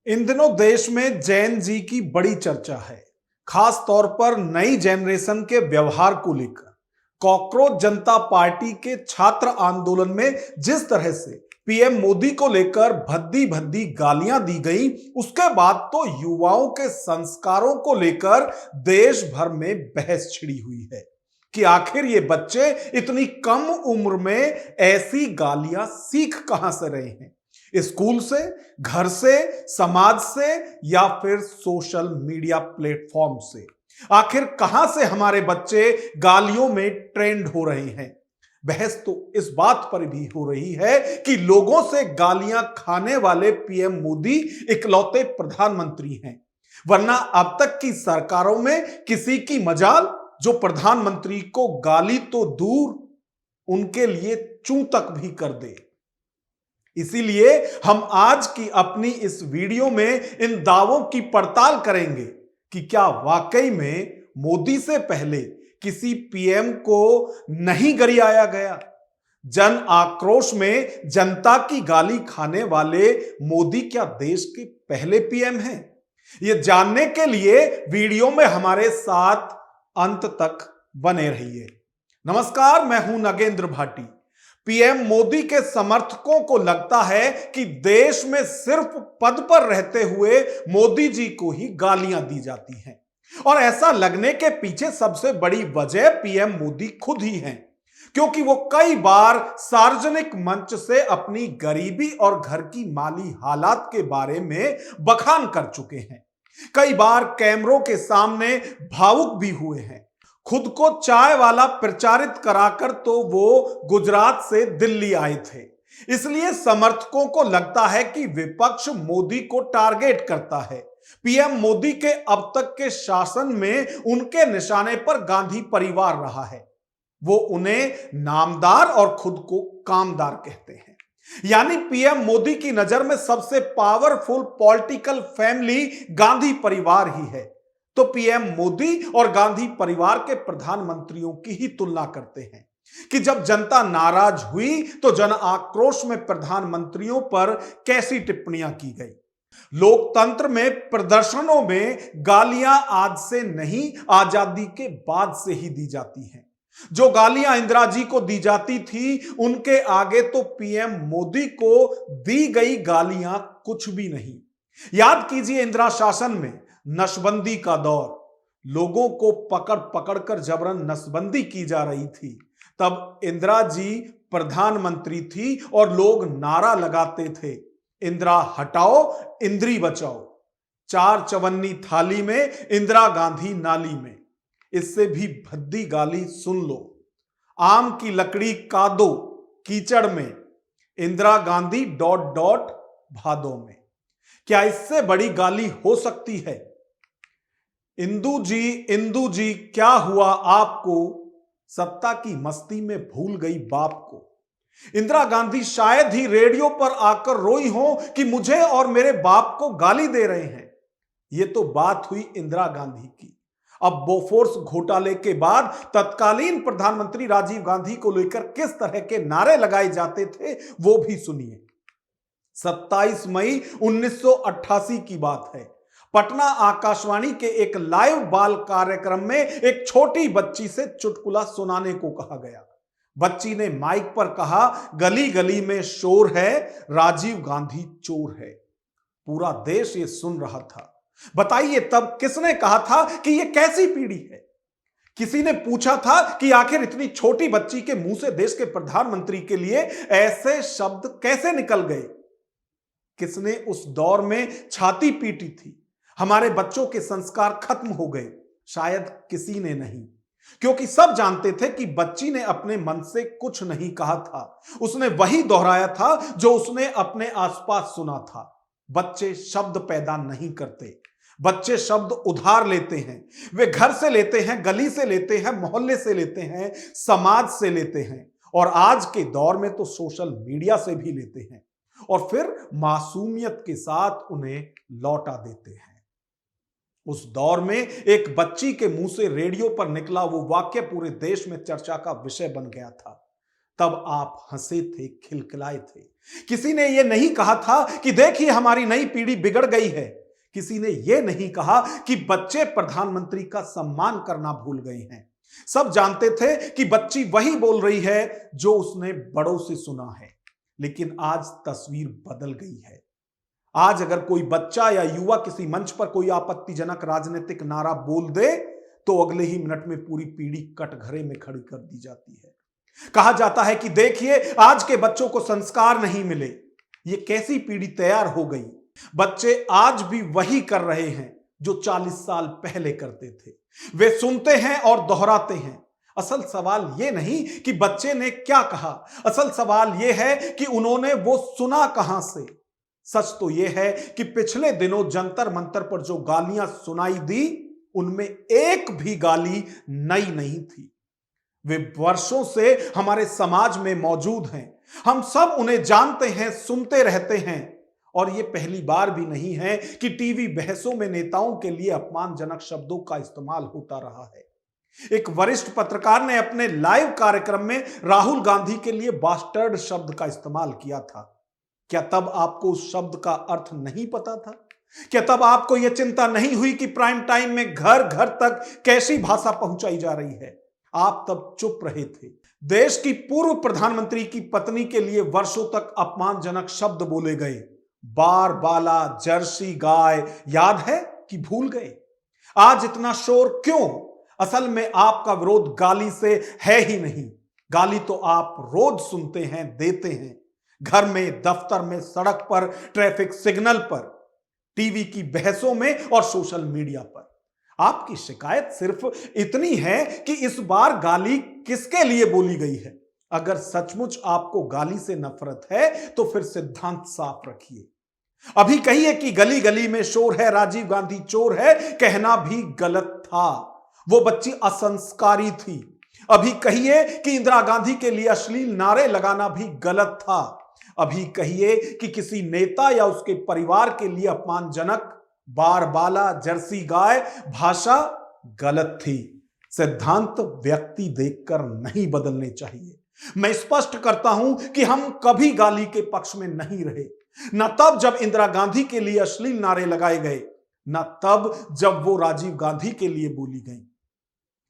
इन दिनों देश में जैन जी की बड़ी चर्चा है। खास तौर पर नई जनरेशन के व्यवहार को लेकर कॉकरोच जनता पार्टी के छात्र आंदोलन में जिस तरह से पीएम मोदी को लेकर भद्दी भद्दी गालियां दी गई, उसके बाद तो युवाओं के संस्कारों को लेकर देश भर में बहस छिड़ी हुई है कि आखिर ये बच्चे इतनी कम उम्र में ऐसी गालियां सीख कहां से रहे हैं। स्कूल से, घर से, समाज से या फिर सोशल मीडिया प्लेटफॉर्म से। आखिर कहां से हमारे बच्चे गालियों में ट्रेंड हो रहे हैं। बहस तो इस बात पर भी हो रही है कि लोगों से गालियां खाने वाले पीएम मोदी इकलौते प्रधानमंत्री हैं, वरना अब तक की सरकारों में किसी की मजाल जो प्रधानमंत्री को गाली तो दूर, उनके लिए चूं तक भी कर दे। इसीलिए हम आज की अपनी इस वीडियो में इन दावों की पड़ताल करेंगे कि क्या वाकई में मोदी से पहले किसी पीएम को नहीं गरियाया गया। जन आक्रोश में जनता की गाली खाने वाले मोदी क्या देश के पहले पीएम हैं? यह जानने के लिए वीडियो में हमारे साथ अंत तक बने रहिए। नमस्कार, मैं हूं नगेंद्र भाटी। पीएम मोदी के समर्थकों को लगता है कि देश में सिर्फ पद पर रहते हुए मोदी जी को ही गालियां दी जाती हैं, और ऐसा लगने के पीछे सबसे बड़ी वजह पीएम मोदी खुद ही हैं, क्योंकि वो कई बार सार्वजनिक मंच से अपनी गरीबी और घर की माली हालात के बारे में बखान कर चुके हैं। कई बार कैमरों के सामने भावुक भी हुए हैं। खुद को चाय वाला प्रचारित कराकर तो वो गुजरात से दिल्ली आए थे। इसलिए समर्थकों को लगता है कि विपक्ष मोदी को टारगेट करता है। पीएम मोदी के अब तक के शासन में उनके निशाने पर गांधी परिवार रहा है। वो उन्हें नामदार और खुद को कामदार कहते हैं। यानी पीएम मोदी की नजर में सबसे पावरफुल पॉलिटिकल फैमिली गांधी परिवार ही है। तो पीएम मोदी और गांधी परिवार के प्रधानमंत्रियों की ही तुलना करते हैं कि जब जनता नाराज हुई तो जन आक्रोश में प्रधानमंत्रियों पर कैसी टिप्पणियां की गई। लोकतंत्र में प्रदर्शनों में गालियां आज से नहीं, आजादी के बाद से ही दी जाती हैं। जो गालियां इंदिरा जी को दी जाती थी, उनके आगे तो पीएम मोदी को दी गई गालियां कुछ भी नहीं। याद कीजिए, इंदिरा शासन में नसबंदी का दौर, लोगों को पकड़ पकड़ कर जबरन नसबंदी की जा रही थी। तब इंदिरा जी प्रधानमंत्री थी और लोग नारा लगाते थे, इंदिरा हटाओ, इंदिरी बचाओ। चार चवन्नी थाली में, इंदिरा गांधी नाली में। इससे भी भद्दी गाली सुन लो, आम की लकड़ी कादो कीचड़ में, इंदिरा गांधी डॉट डॉट भादों में। क्या इससे बड़ी गाली हो सकती है? इंदू जी क्या हुआ आपको, सत्ता की मस्ती में भूल गई बाप को। इंदिरा गांधी शायद ही रेडियो पर आकर रोई हो कि मुझे और मेरे बाप को गाली दे रहे हैं। यह तो बात हुई इंदिरा गांधी की। अब बोफोर्स घोटाले के बाद तत्कालीन प्रधानमंत्री राजीव गांधी को लेकर किस तरह के नारे लगाए जाते थे, वो भी सुनिए। 27 मई 1988 की बात है। पटना आकाशवाणी के एक लाइव बाल कार्यक्रम में एक छोटी बच्ची से चुटकुला सुनाने को कहा गया। बच्ची ने माइक पर कहा, गली गली में शोर है, राजीव गांधी चोर है। पूरा देश ये सुन रहा था। बताइए तब किसने कहा था कि यह कैसी पीढ़ी है? किसी ने पूछा था कि आखिर इतनी छोटी बच्ची के मुंह से देश के प्रधानमंत्री के लिए ऐसे शब्द कैसे निकल गए? किसने उस दौर में छाती पीटी थी? हमारे बच्चों के संस्कार खत्म हो गए? शायद किसी ने नहीं, क्योंकि सब जानते थे कि बच्ची ने अपने मन से कुछ नहीं कहा था। उसने वही दोहराया था जो उसने अपने आसपास सुना था। बच्चे शब्द पैदा नहीं करते, बच्चे शब्द उधार लेते हैं। वे घर से लेते हैं, गली से लेते हैं, मोहल्ले से लेते हैं, समाज से लेते हैं, और आज के दौर में तो सोशल मीडिया से भी लेते हैं, और फिर मासूमियत के साथ उन्हें लौटा देते हैं। उस दौर में एक बच्ची के मुंह से रेडियो पर निकला वो वाक्य पूरे देश में चर्चा का विषय बन गया था, तब आप हंसे थे, खिलखिलाए थे। किसी ने यह नहीं कहा था कि देखिए हमारी नई पीढ़ी बिगड़ गई है। किसी ने यह नहीं कहा कि बच्चे प्रधानमंत्री का सम्मान करना भूल गए हैं। सब जानते थे कि बच्ची वही बोल रही है जो उसने बड़ों से सुना है। लेकिन आज तस्वीर बदल गई है। आज अगर कोई बच्चा या युवा किसी मंच पर कोई आपत्तिजनक राजनीतिक नारा बोल दे तो अगले ही मिनट में पूरी पीढ़ी कटघरे में खड़ी कर दी जाती है। कहा जाता है कि देखिए आज के बच्चों को संस्कार नहीं मिले, ये कैसी पीढ़ी तैयार हो गई। बच्चे आज भी वही कर रहे हैं जो 40 साल पहले करते थे। वे सुनते हैं और दोहराते हैं। असल सवाल यह नहीं कि बच्चे ने क्या कहा, असल सवाल यह है कि उन्होंने वो सुना कहां से। सच तो यह है कि पिछले दिनों जंतर मंतर पर जो गालियां सुनाई दी उनमें एक भी गाली नई नहीं थी। वे वर्षों से हमारे समाज में मौजूद हैं। हम सब उन्हें जानते हैं, सुनते रहते हैं। और यह पहली बार भी नहीं है कि टीवी बहसों में नेताओं के लिए अपमानजनक शब्दों का इस्तेमाल होता रहा है। एक वरिष्ठ पत्रकार ने अपने लाइव कार्यक्रम में राहुल गांधी के लिए बास्टर्ड शब्द का इस्तेमाल किया था। क्या तब आपको उस शब्द का अर्थ नहीं पता था? क्या तब आपको यह चिंता नहीं हुई कि प्राइम टाइम में घर घर तक कैसी भाषा पहुंचाई जा रही है? आप तब चुप रहे थे। देश की पूर्व प्रधानमंत्री की पत्नी के लिए वर्षों तक अपमानजनक शब्द बोले गए। बार बाला, जर्सी गाय, याद है कि भूल गए? आज इतना शोर क्यों? असल में आपका विरोध गाली से है ही नहीं। गाली तो आप रोज सुनते हैं, देते हैं। घर में, दफ्तर में, सड़क पर, ट्रैफिक सिग्नल पर, टीवी की बहसों में और सोशल मीडिया पर। आपकी शिकायत सिर्फ इतनी है कि इस बार गाली किसके लिए बोली गई है। अगर सचमुच आपको गाली से नफरत है तो फिर सिद्धांत साफ रखिए। अभी कहिए कि गली गली में शोर है, राजीव गांधी चोर है, कहना भी गलत था। वो बच्ची असंस्कारी थी। अभी कहिए कि इंदिरा गांधी के लिए अश्लील नारे लगाना भी गलत था। अभी कहिए कि किसी नेता या उसके परिवार के लिए अपमानजनक बार बाला, जर्सी गाय भाषा गलत थी। सिद्धांत व्यक्ति देखकर नहीं बदलने चाहिए। मैं स्पष्ट करता हूं कि हम कभी गाली के पक्ष में नहीं रहे। न तब जब इंदिरा गांधी के लिए अश्लील नारे लगाए गए, न तब जब वो राजीव गांधी के लिए बोली गई,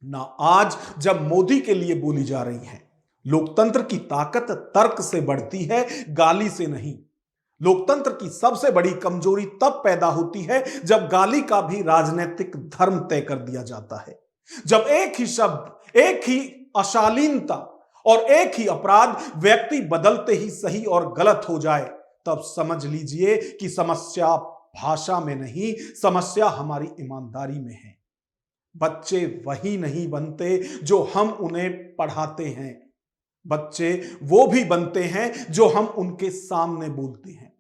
न आज जब मोदी के लिए बोली जा रही हैं। लोकतंत्र की ताकत तर्क से बढ़ती है, गाली से नहीं। लोकतंत्र की सबसे बड़ी कमजोरी तब पैदा होती है जब गाली का भी राजनीतिक धर्म तय कर दिया जाता है। जब एक ही शब्द, एक ही अशालीनता और एक ही अपराध व्यक्ति बदलते ही सही और गलत हो जाए, तब समझ लीजिए कि समस्या भाषा में नहीं, समस्या हमारी ईमानदारी में है। बच्चे वही नहीं बनते जो हम उन्हें पढ़ाते हैं। बच्चे वो भी बनते हैं जो हम उनके सामने बोलते हैं।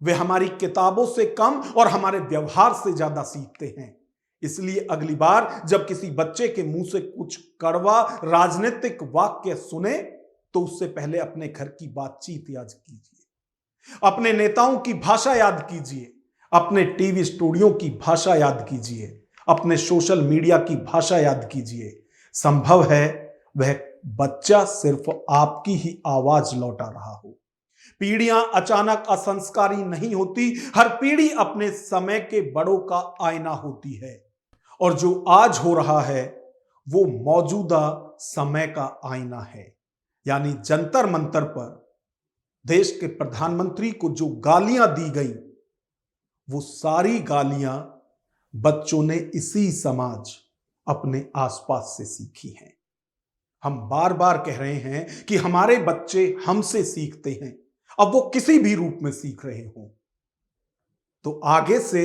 वे हमारी किताबों से कम और हमारे व्यवहार से ज्यादा सीखते हैं। इसलिए अगली बार जब किसी बच्चे के मुंह से कुछ कड़वा राजनीतिक वाक्य सुने तो उससे पहले अपने घर की बातचीत याद कीजिए, अपने नेताओं की भाषा याद कीजिए, अपने टीवी स्टूडियो की भाषा याद कीजिए, अपने सोशल मीडिया की भाषा याद कीजिए। संभव है वह बच्चा सिर्फ आपकी ही आवाज लौटा रहा हो। पीढ़ियां अचानक असंस्कारी नहीं होती, हर पीढ़ी अपने समय के बड़ों का आईना होती है। और जो आज हो रहा है वो मौजूदा समय का आईना है। यानी जंतर मंतर पर देश के प्रधानमंत्री को जो गालियां दी गई, वो सारी गालियां बच्चों ने इसी समाज, अपने आसपास से सीखी हैं। हम बार बार कह रहे हैं कि हमारे बच्चे हमसे सीखते हैं, अब वो किसी भी रूप में सीख रहे हों। तो आगे से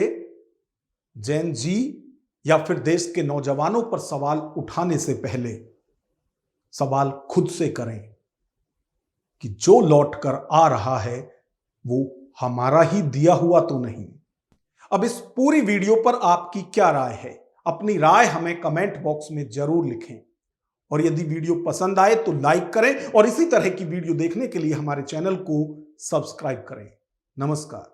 जैन जी या फिर देश के नौजवानों पर सवाल उठाने से पहले सवाल खुद से करें कि जो लौट कर आ रहा है वो हमारा ही दिया हुआ तो नहीं। अब इस पूरी वीडियो पर आपकी क्या राय है? अपनी राय हमें कमेंट बॉक्स में जरूर लिखें। और यदि वीडियो पसंद आए तो लाइक करें और इसी तरह की वीडियो देखने के लिए हमारे चैनल को सब्सक्राइब करें। नमस्कार।